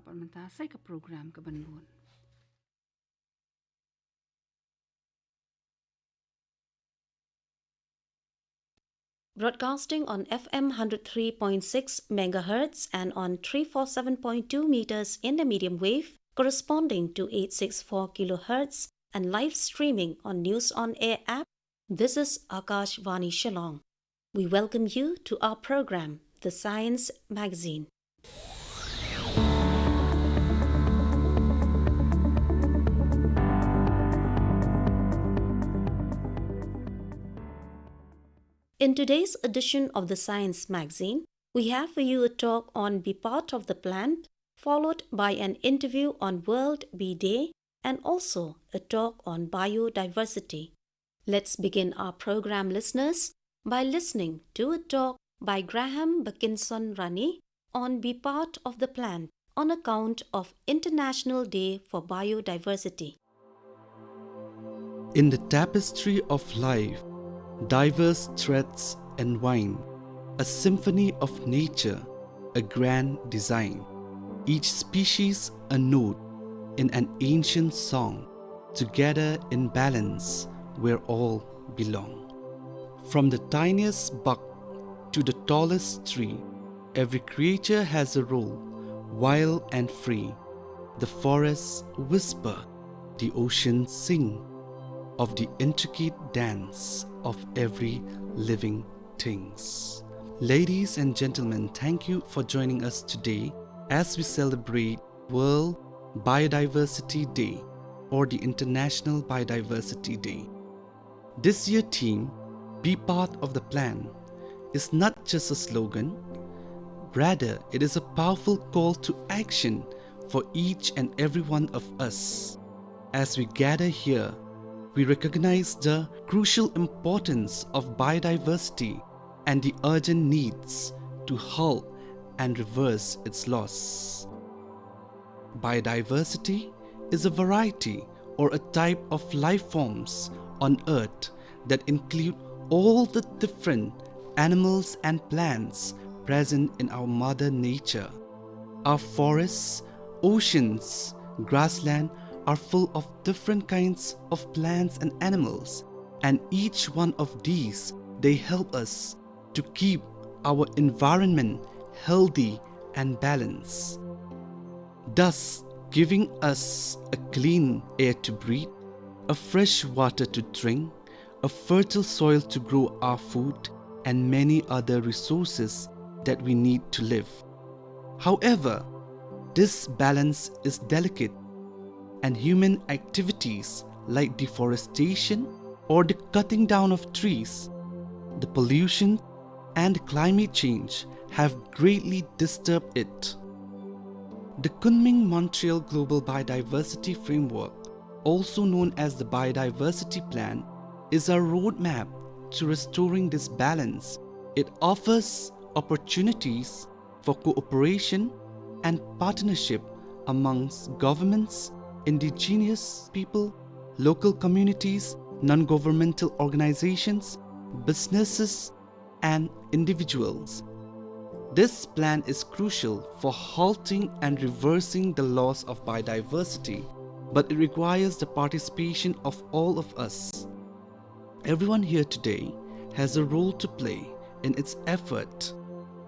dapat mentasai ke program kebanbun. Broadcasting on FM 103.6 MHz and on 347.2 meters in the medium wave, corresponding to 864 kHz, and live streaming on News on Air app. This is Akash Vani Shillong. We welcome you to our program, The Science Magazine. In today's edition of the Science Magazine, we have for you a talk on Be Part of the Plant, followed by an interview on World Bee Day, and also a talk on biodiversity. Let's begin our program, listeners, by listening to a talk by Graham Backinson Rani on Be Part of the Plant on account of International Day for Biodiversity. In the tapestry of life, diverse threads entwine, a symphony of nature, a grand design. Each species a note in an ancient song, together in balance where all belong. From the tiniest bug to the tallest tree, every creature has a role, wild and free. The forests whisper, the oceans sing, of the intricate dance of every living things. Ladies and gentlemen, thank you for joining us today as we celebrate World Biodiversity Day or the International Biodiversity Day. This year's theme, Be Part of the Plan, is not just a slogan, rather it is a powerful call to action for each and every one of us. As we gather here, we recognize the crucial importance of biodiversity and the urgent needs to halt and reverse its loss. Biodiversity is a variety or a type of life forms on Earth that include all the different animals and plants present in our Mother Nature. Our forests, oceans, grassland are full of different kinds of plants and animals, and each one of these, they help us to keep our environment healthy and balanced, thus giving us a clean air to breathe, a fresh water to drink, a fertile soil to grow our food, and many other resources that we need to live. However, this balance is delicate, and human activities like deforestation or the cutting down of trees, the pollution and climate change have greatly disturbed it. The Kunming-Montreal Global Biodiversity Framework, also known as the Biodiversity Plan, is a roadmap to restoring this balance. It offers opportunities for cooperation and partnership amongst governments, indigenous people, local communities, non-governmental organizations, businesses, and individuals. This plan is crucial for halting and reversing the loss of biodiversity, but it requires the participation of all of us. Everyone here today has a role to play in its effort.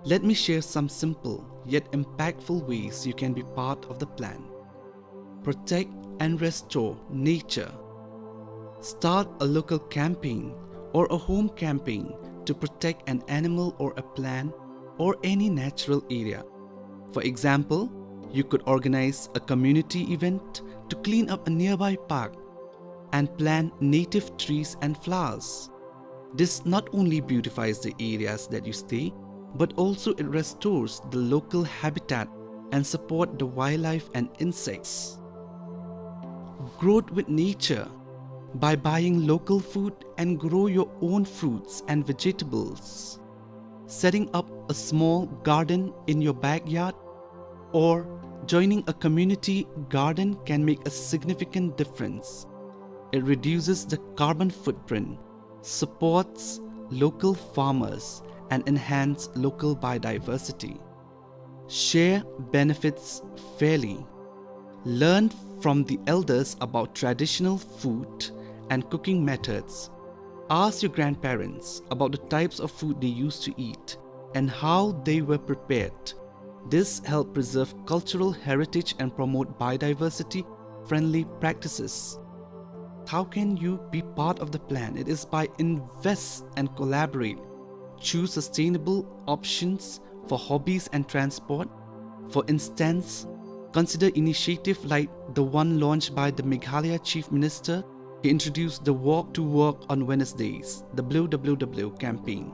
Let me share some simple yet impactful ways you can be part of the plan. Protect and restore nature. Start a local campaign or a home campaign to protect an animal or a plant or any natural area. For example, you could organize a community event to clean up a nearby park and plant native trees and flowers. This not only beautifies the areas that you stay, but also it restores the local habitat and support the wildlife and insects. Growth with nature. By buying local food and grow your own fruits and vegetables. Setting up a small garden in your backyard or joining a community garden can make a significant difference. It reduces the carbon footprint, supports local farmers, and enhances local biodiversity. Share benefits fairly. Learn from the elders about traditional food and cooking methods. Ask your grandparents about the types of food they used to eat and how they were prepared. This helps preserve cultural heritage and promote biodiversity-friendly practices. How can you be part of the plan? It is by invest and collaborate. Choose sustainable options for hobbies and transport. For instance, consider initiatives like the one launched by the Meghalaya Chief Minister. He introduced the Walk to Work on Wednesdays, the WWW campaign,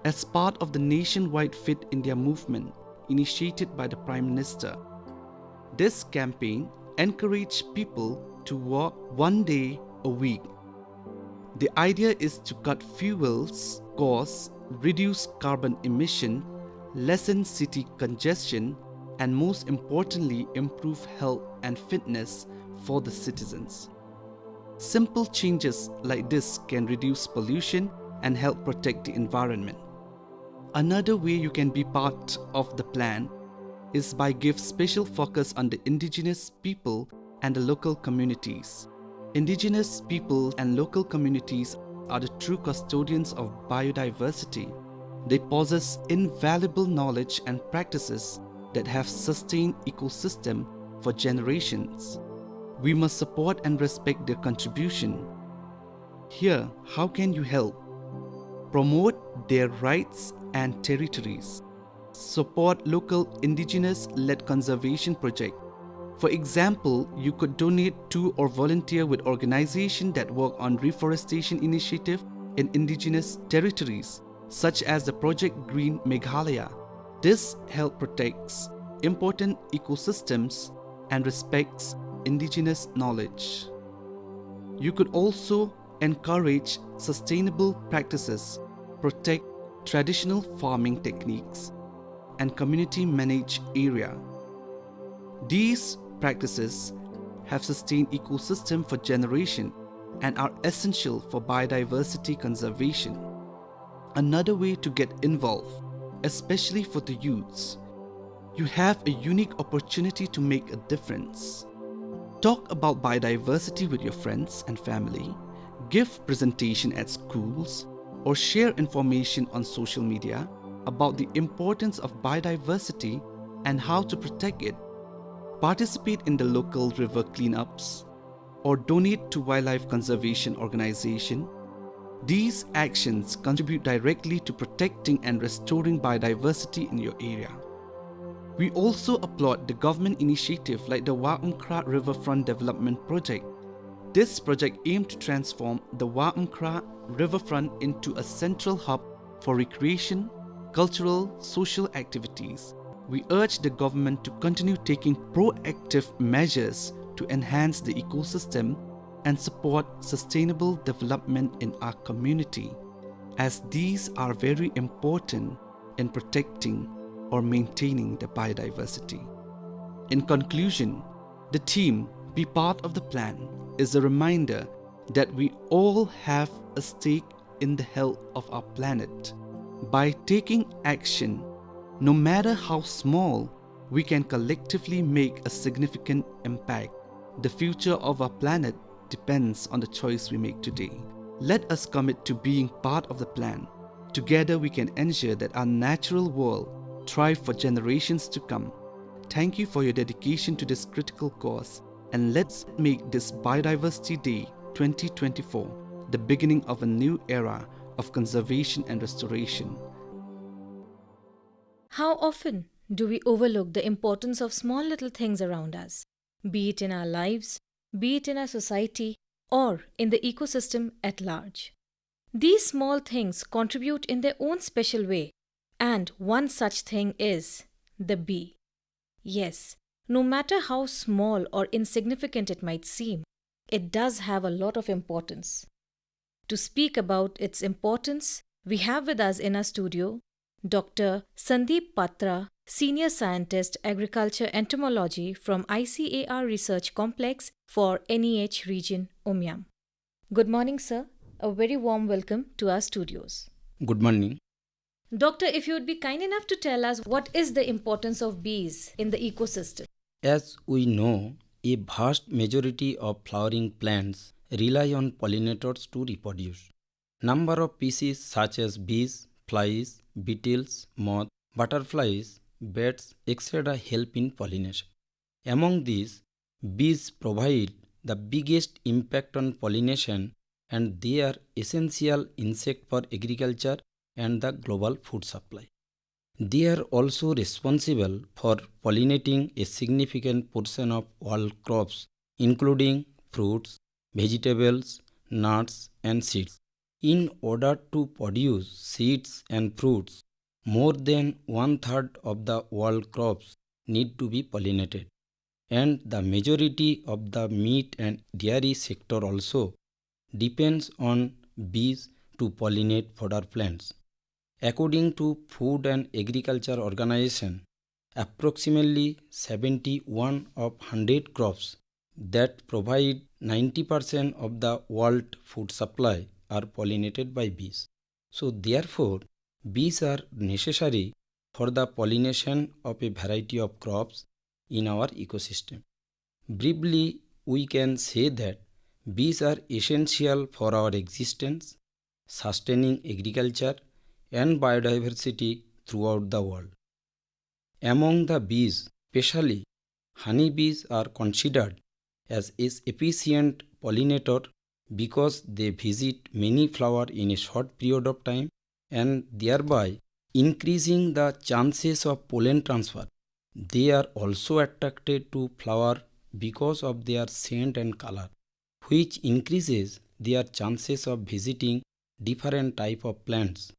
as part of the nationwide Fit India movement initiated by the Prime Minister. This campaign encouraged people to walk one day a week. The idea is to cut fuels costs, reduce carbon emission, lessen city congestion, and most importantly, improve health and fitness for the citizens. Simple changes like this can reduce pollution and help protect the environment. Another way you can be part of the plan is by give special focus on the indigenous people and the local communities. Indigenous people and local communities are the true custodians of biodiversity. They possess invaluable knowledge and practices that have sustained ecosystem for generations. We must support and respect their contribution. Here, how can you help? Promote their rights and territories. Support local indigenous-led conservation projects. For example, you could donate to or volunteer with organizations that work on reforestation initiatives in indigenous territories, such as the Project Green Meghalaya. This helps protect important ecosystems and respects indigenous knowledge. You could also encourage sustainable practices, protect traditional farming techniques, and community-managed area. These practices have sustained ecosystem for generations and are essential for biodiversity conservation. Another way to get involved, especially for the youths, you have a unique opportunity to make a difference. Talk about biodiversity with your friends and family, give presentation at schools, or share information on social media about the importance of biodiversity and how to protect it. Participate in the local river cleanups or donate to wildlife conservation organization. These actions contribute directly to protecting and restoring biodiversity in your area. We also applaud the government initiative like the Wa'umkra Riverfront Development Project. This project aimed to transform the Wa'umkra Riverfront into a central hub for recreation, cultural, social activities. We urge the government to continue taking proactive measures to enhance the ecosystem and support sustainable development in our community, as these are very important in protecting or maintaining the biodiversity. In conclusion, the theme "Be Part of the Plan" is a reminder that we all have a stake in the health of our planet. By taking action, no matter how small, we can collectively make a significant impact. The future of our planet depends on the choice we make today. Let us commit to being part of the plan. Together we can ensure that our natural world thrive for generations to come. Thank you for your dedication to this critical cause, and let's make this Biodiversity Day 2024 the beginning of a new era of conservation and restoration. How often do we overlook the importance of small little things around us, be it in our lives, be it in our society, or in the ecosystem at large? These small things contribute in their own special way, and one such thing is the bee. Yes, no matter how small or insignificant it might seem, it does have a lot of importance. To speak about its importance, we have with us in our studio Dr. Sandeep Patra, Senior Scientist, Agriculture Entomology from ICAR Research Complex for NEH Region, Umiam. Good morning, sir. A very warm welcome to our studios. Good morning. Doctor, if you would be kind enough to tell us what is the importance of bees in the ecosystem? As we know, a vast majority of flowering plants rely on pollinators to reproduce. Number of species such as bees, flies, beetles, moths, butterflies, bats, etc. help in pollination. Among these, bees provide the biggest impact on pollination, and they are essential insect for agriculture and the global food supply. They are also responsible for pollinating a significant portion of all crops, including fruits, vegetables, nuts, and seeds. In order to produce seeds and fruits, more than one third of the world crops need to be pollinated, and the majority of the meat and dairy sector also depends on bees to pollinate fodder plants. According to Food and Agriculture Organization, approximately 71 of 100 crops that provide 90% of the world food supply are pollinated by bees. So therefore, bees are necessary for the pollination of a variety of crops in our ecosystem. Briefly, we can say that bees are essential for our existence, sustaining agriculture and biodiversity throughout the world. Among the bees, especially honeybees are considered as efficient pollinator because they visit many flowers in a short period of time and thereby increasing the chances of pollen transfer. They are also attracted to flower because of their scent and color, which increases their chances of visiting different type of plants.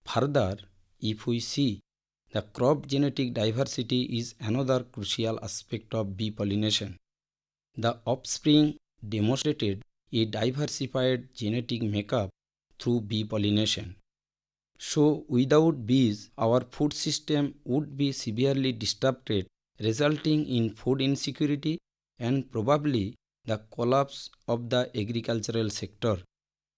Further, if we see, the crop genetic diversity is another crucial aspect of bee pollination. The offspring demonstrated a diversified genetic makeup through bee pollination. So, without bees, our food system would be severely disrupted, resulting in food insecurity and probably the collapse of the agricultural sector.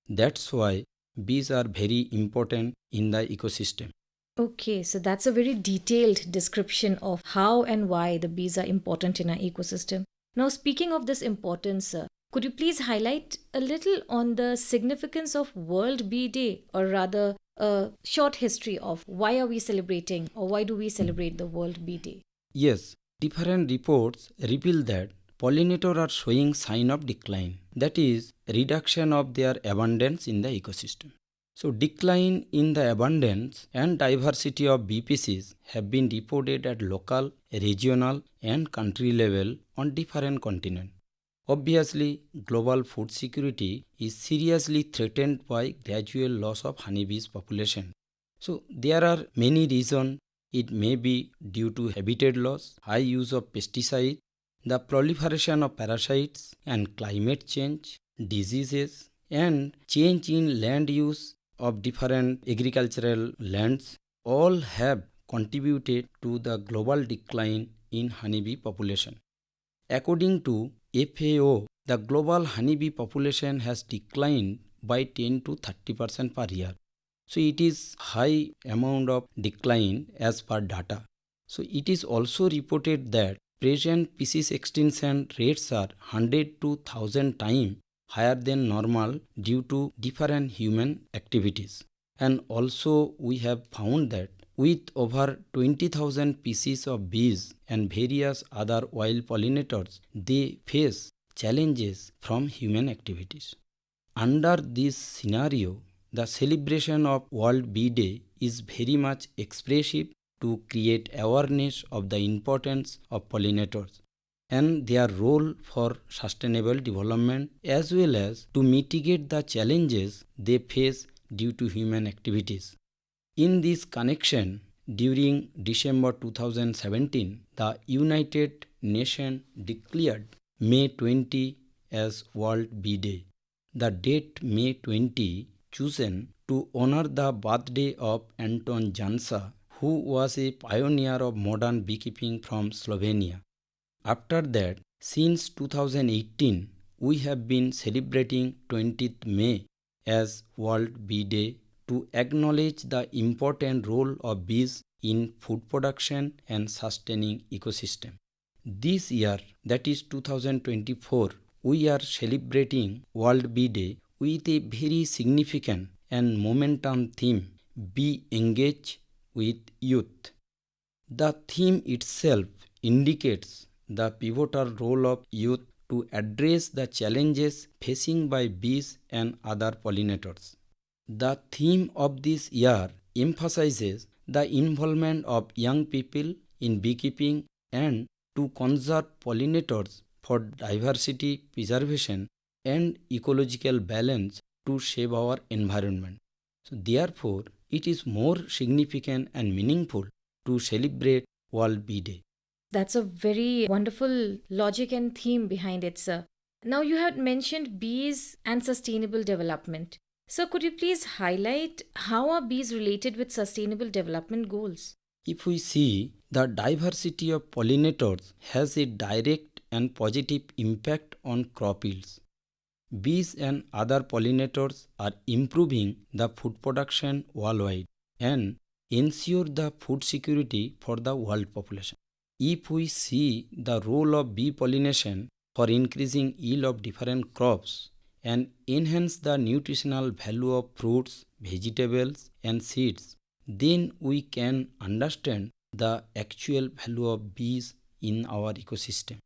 That's why bees are very important in the ecosystem. Okay, so that's a very detailed description of how and why the bees are important in our ecosystem. Now, speaking of this importance, sir, could you please highlight a little on the significance of World Bee Day, or rather a short history of why are we celebrating or why do we celebrate the World Bee Day? Yes, different reports reveal that pollinators are showing sign of decline, that is, reduction of their abundance in the ecosystem. So, decline in the abundance and diversity of bee species have been reported at local, regional, and country level on different continents. Obviously, global food security is seriously threatened by gradual loss of honeybees population. So, there are many reasons. It may be due to habitat loss, high use of pesticides, the proliferation of parasites, and climate change, diseases, and change in land use of different agricultural lands all have contributed to the global decline in honeybee population. According to FAO, the global honeybee population has declined by 10 to 30% per year. So it is high amount of decline as per data. So it is also reported that present species extinction rates are 100 to 1000 times higher than normal due to different human activities. And also we have found that with over 20,000 species of bees and various other wild pollinators, they face challenges from human activities. Under this scenario, the celebration of World Bee Day is very much expressive to create awareness of the importance of pollinators and their role for sustainable development, as well as to mitigate the challenges they face due to human activities. In this connection, during December 2017, the United Nations declared May 20 as World Bee Day. The date May 20 chosen to honor the birthday of Anton Jansa, who was a pioneer of modern beekeeping from Slovenia. After that, since 2018, we have been celebrating 20th May as World Bee Day to to acknowledge the important role of bees in food production and sustaining ecosystem. This year, that is 2024, we are celebrating World Bee Day with a very significant and momentum theme, Be Engaged with Youth. The theme itself indicates the pivotal role of youth to address the challenges facing by bees and other pollinators. The theme of this year emphasizes the involvement of young people in beekeeping and to conserve pollinators for diversity preservation and ecological balance to save our environment. So therefore, it is more significant and meaningful to celebrate World Bee Day. That's a very wonderful logic and theme behind it, sir. Now, you had mentioned bees and sustainable development. So, could you please highlight how are bees related with sustainable development goals? If we see, the diversity of pollinators has a direct and positive impact on crop yields. Bees and other pollinators are improving the food production worldwide and ensure the food security for the world population. If we see the role of bee pollination for increasing yield of different crops and enhance the nutritional value of fruits, vegetables and seeds, then we can understand the actual value of bees in our ecosystem.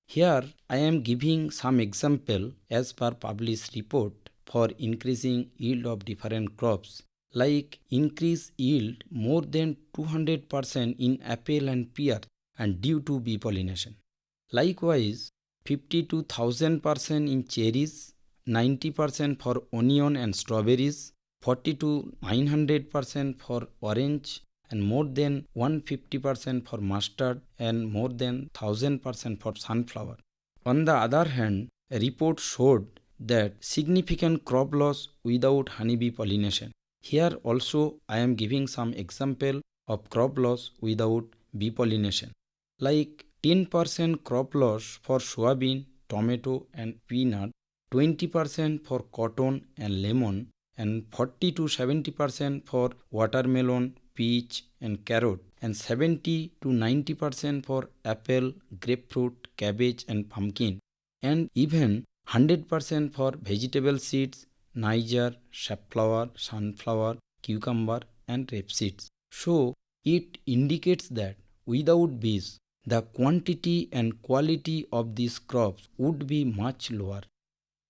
Here I am giving some example as per published report for increasing yield of different crops, like increase yield more than 200% in apple and pear and due to bee pollination. Likewise, 50 to 1000% in cherries, 90% for onion and strawberries, 40 to 900% for orange, and more than 150% for mustard and more than 1000% for sunflower. On the other hand, a report showed that significant crop loss without honeybee pollination. Here also I am giving some example of crop loss without bee pollination, like 10% crop loss for soybean, tomato and peanut, 20% for cotton and lemon, and 40 to 70% for watermelon, peach and carrot, and 70 to 90% for apple, grapefruit, cabbage and pumpkin, and even 100% for vegetable seeds, Niger, safflower, sunflower, cucumber and rapeseeds. So it indicates that without bees, the quantity and quality of these crops would be much lower,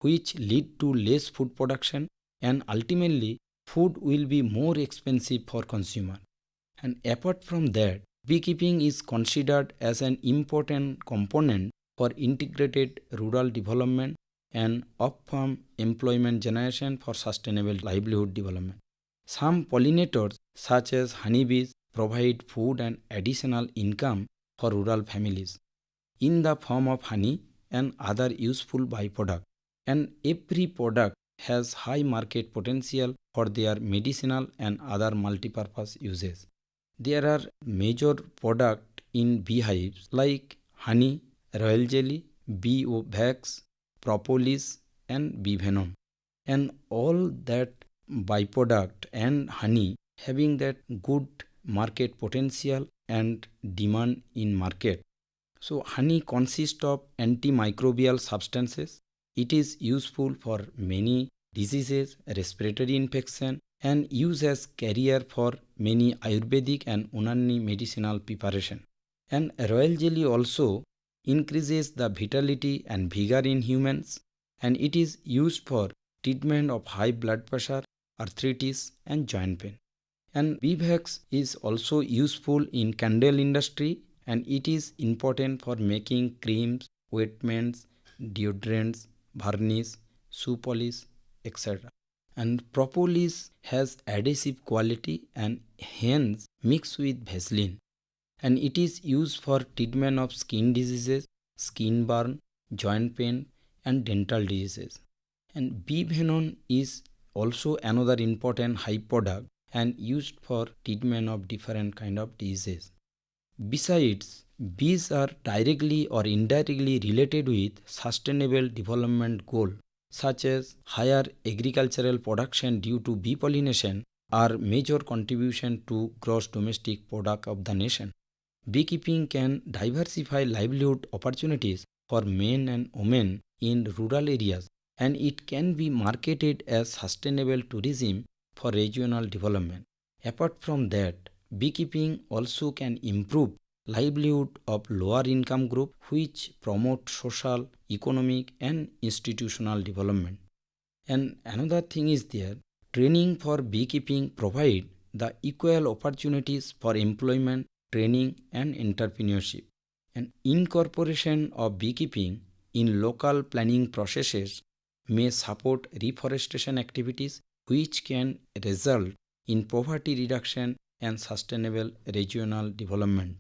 which lead to less food production and ultimately food will be more expensive for consumer. And apart from that, beekeeping is considered as an important component for integrated rural development and off-farm employment generation for sustainable livelihood development. Some pollinators such as honeybees provide food and additional income for rural families in the form of honey and other useful byproducts, and every product has high market potential for their medicinal and other multipurpose uses. There are major products in beehives like honey, royal jelly, bee wax, propolis and bee venom, and all that byproduct and honey having that good market potential and demand in market. So honey consists of antimicrobial substances. It is useful for many diseases, respiratory infection, and used as carrier for many Ayurvedic and Unani medicinal preparation. And royal jelly also increases the vitality and vigor in humans, and it is used for treatment of high blood pressure, arthritis and joint pain. And bee wax is also useful in candle industry, and it is important for making creams, ointments, deodorants, varnish, shoe polish, etc. And propolis has adhesive quality and hence mixed with Vaseline, and it is used for treatment of skin diseases, skin burn, joint pain and dental diseases. And bee venom is also another important high product and used for treatment of different kind of diseases. Besides, bees are directly or indirectly related with sustainable development goal such as higher agricultural production due to bee pollination, are major contribution to gross domestic product of the nation. Beekeeping can diversify livelihood opportunities for men and women in rural areas, and it can be marketed as sustainable tourism for regional development. Apart from that, beekeeping also can improve livelihood of lower income group, which promote social, economic and institutional development. And another thing is there, training for beekeeping provide the equal opportunities for employment, training and entrepreneurship. And incorporation of beekeeping in local planning processes may support reforestation activities, which can result in poverty reduction and sustainable regional development.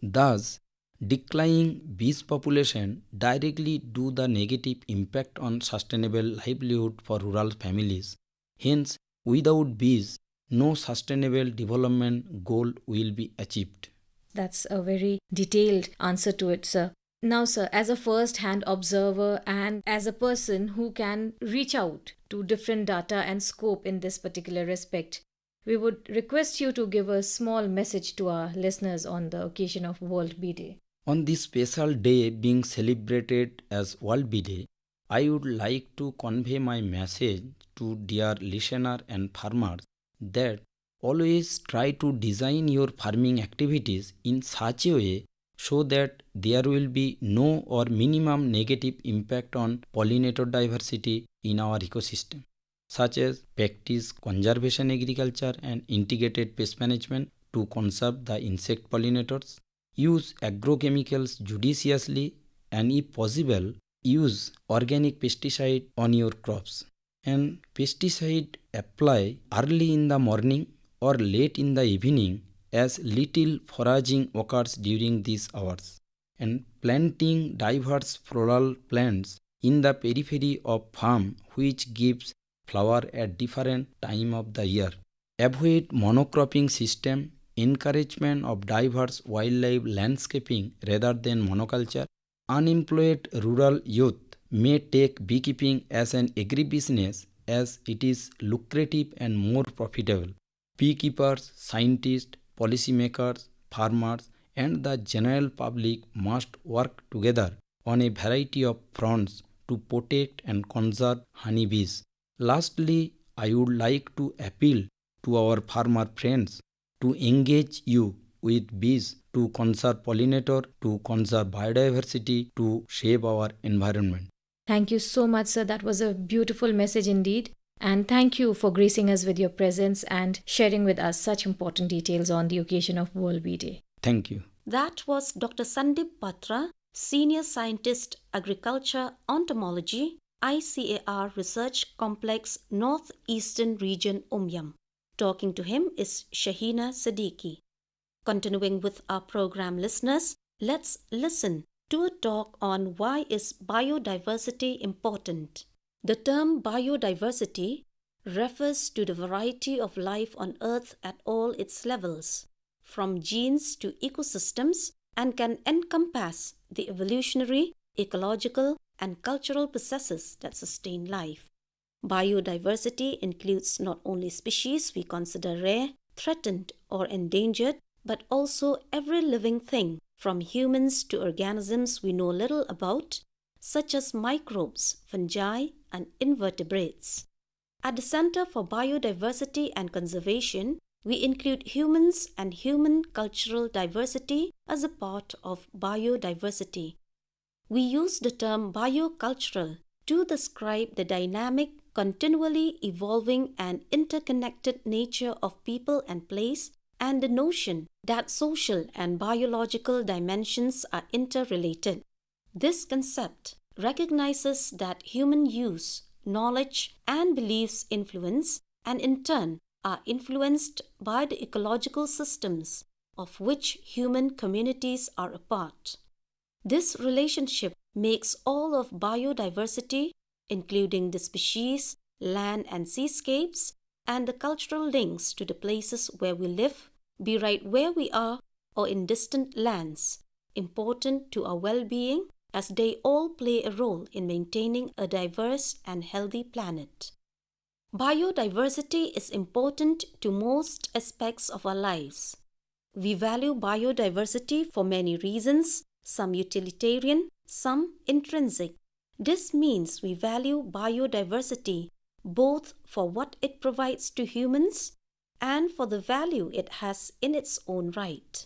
Thus, declining bees population directly do the negative impact on sustainable livelihood for rural families. Hence, without bees, no sustainable development goal will be achieved. That's a very detailed answer to it, sir. Now, sir, as a first-hand observer and as a person who can reach out to different data and scope in this particular respect, we would request you to give a small message to our listeners on the occasion of World Bee Day. On this special day being celebrated as World Bee Day, I would like to convey my message to dear listener and farmers that always try to design your farming activities in such a way so that there will be no or minimum negative impact on pollinator diversity in our ecosystem, such as practice conservation agriculture and integrated pest management to conserve the insect pollinators, use agrochemicals judiciously, and if possible, use organic pesticide on your crops. And pesticide apply early in the morning or late in the evening, as little foraging occurs during these hours. And planting diverse floral plants in the periphery of farm which gives flower at different time of the year. Avoid monocropping system, encouragement of diverse wildlife landscaping rather than monoculture. Unemployed rural youth may take beekeeping as an agribusiness as it is lucrative and more profitable. Beekeepers, scientists, policymakers, farmers and the general public must work together on a variety of fronts to protect and conserve honeybees. Lastly, I would like to appeal to our farmer friends to engage you with bees to conserve pollinator, to conserve biodiversity, to save our environment. Thank you so much, sir. That was a beautiful message indeed. And thank you for gracing us with your presence and sharing with us such important details on the occasion of World Bee Day. Thank you. That was Dr. Sandeep Patra, Senior Scientist, Agriculture, Entomology, ICAR Research Complex, North Eastern Region, Umayam. Talking to him is Shahina Siddiqui. Continuing with our program, listeners, let's listen to a talk on why is biodiversity important. The term biodiversity refers to the variety of life on Earth at all its levels, from genes to ecosystems, and can encompass the evolutionary, ecological, and cultural processes that sustain life. Biodiversity includes not only species we consider rare, threatened, or endangered, but also every living thing, from humans to organisms we know little about, such as microbes, fungi, and invertebrates. At the Center for Biodiversity and Conservation, we include humans and human cultural diversity as a part of biodiversity. We use the term biocultural to describe the dynamic, continually evolving and interconnected nature of people and place, and the notion that social and biological dimensions are interrelated. This concept recognizes that human use, knowledge, and beliefs influence, and in turn are influenced by the ecological systems of which human communities are a part. This relationship makes all of biodiversity, including the species, land and seascapes, and the cultural links to the places where we live, be right where we are or in distant lands, important to our well-being, as they all play a role in maintaining a diverse and healthy planet. Biodiversity is important to most aspects of our lives. We value biodiversity for many reasons, some utilitarian, some intrinsic. This means we value biodiversity both for what it provides to humans and for the value it has in its own right.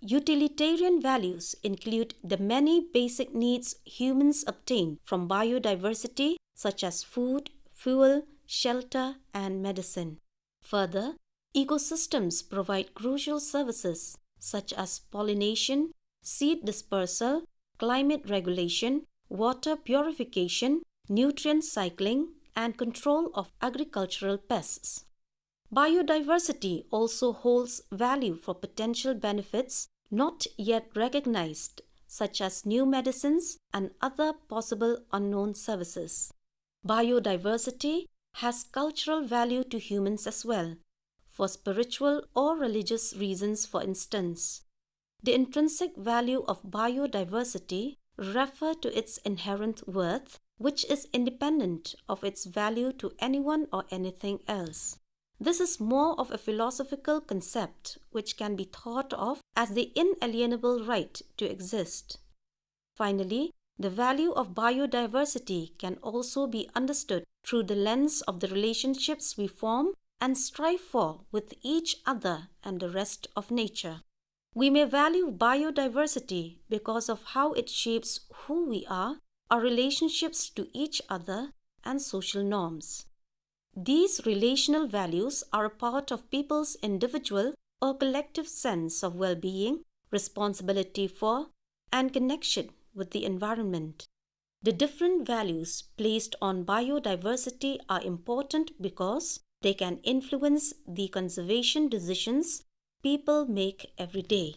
Utilitarian values include the many basic needs humans obtain from biodiversity, such as food, fuel, shelter, and medicine. Further, ecosystems provide crucial services such as pollination, seed dispersal, climate regulation, water purification, nutrient cycling, and control of agricultural pests. Biodiversity also holds value for potential benefits not yet recognized, such as new medicines and other possible unknown services. Biodiversity has cultural value to humans as well, for spiritual or religious reasons, for instance. The intrinsic value of biodiversity refer to its inherent worth, which is independent of its value to anyone or anything else. This is more of a philosophical concept which can be thought of as the inalienable right to exist. Finally, the value of biodiversity can also be understood through the lens of the relationships we form and strive for with each other and the rest of nature. We may value biodiversity because of how it shapes who we are, our relationships to each other, and social norms. These relational values are a part of people's individual or collective sense of well-being, responsibility for, and connection with the environment. The different values placed on biodiversity are important because they can influence the conservation decisions people make every day.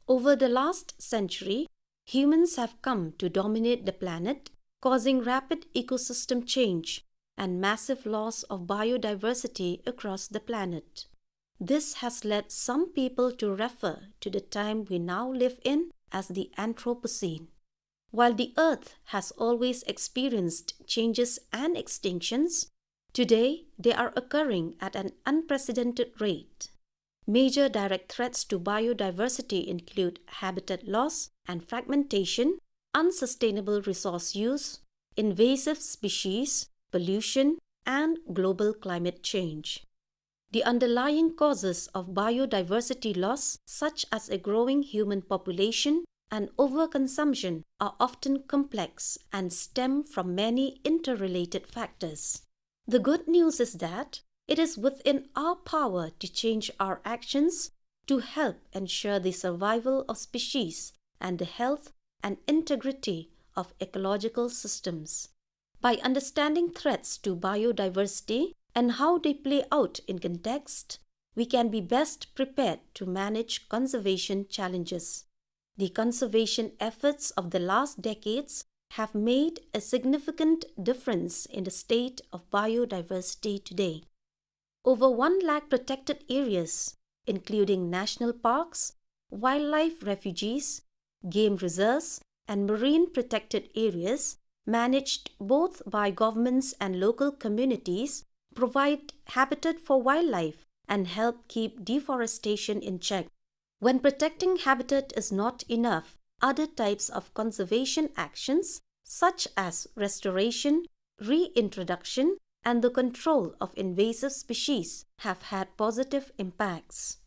Over the last century, humans have come to dominate the planet, causing rapid ecosystem change and massive loss of biodiversity across the planet. This has led some people to refer to the time we now live in as the Anthropocene. While the Earth has always experienced changes and extinctions, today they are occurring at an unprecedented rate. Major direct threats to biodiversity include habitat loss and fragmentation, unsustainable resource use, invasive species, pollution, and global climate change. The underlying causes of biodiversity loss, such as a growing human population and overconsumption, are often complex and stem from many interrelated factors. The good news is that it is within our power to change our actions to help ensure the survival of species and the health and integrity of ecological systems. By understanding threats to biodiversity and how they play out in context, we can be best prepared to manage conservation challenges. The conservation efforts of the last decades have made a significant difference in the state of biodiversity today. Over 1 lakh protected areas, including national parks, wildlife refuges, game reserves, and marine protected areas, managed both by governments and local communities, provide habitat for wildlife and help keep deforestation in check. When protecting habitat is not enough, other types of conservation actions, such as restoration, reintroduction, and the control of invasive species, have had positive impacts.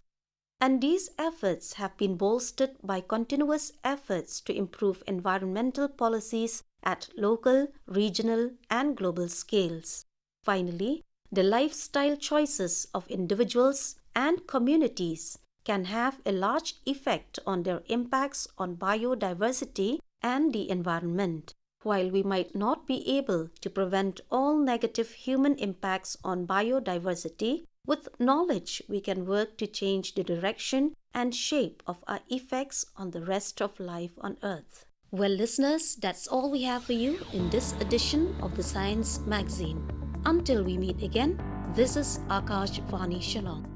And these efforts have been bolstered by continuous efforts to improve environmental policies at local, regional, and global scales. Finally, the lifestyle choices of individuals and communities can have a large effect on their impacts on biodiversity and the environment. While we might not be able to prevent all negative human impacts on biodiversity, with knowledge we can work to change the direction and shape of our effects on the rest of life on Earth. Well, listeners, that's all we have for you in this edition of the Science Magazine. Until we meet again, this is Akash Vani Shalom.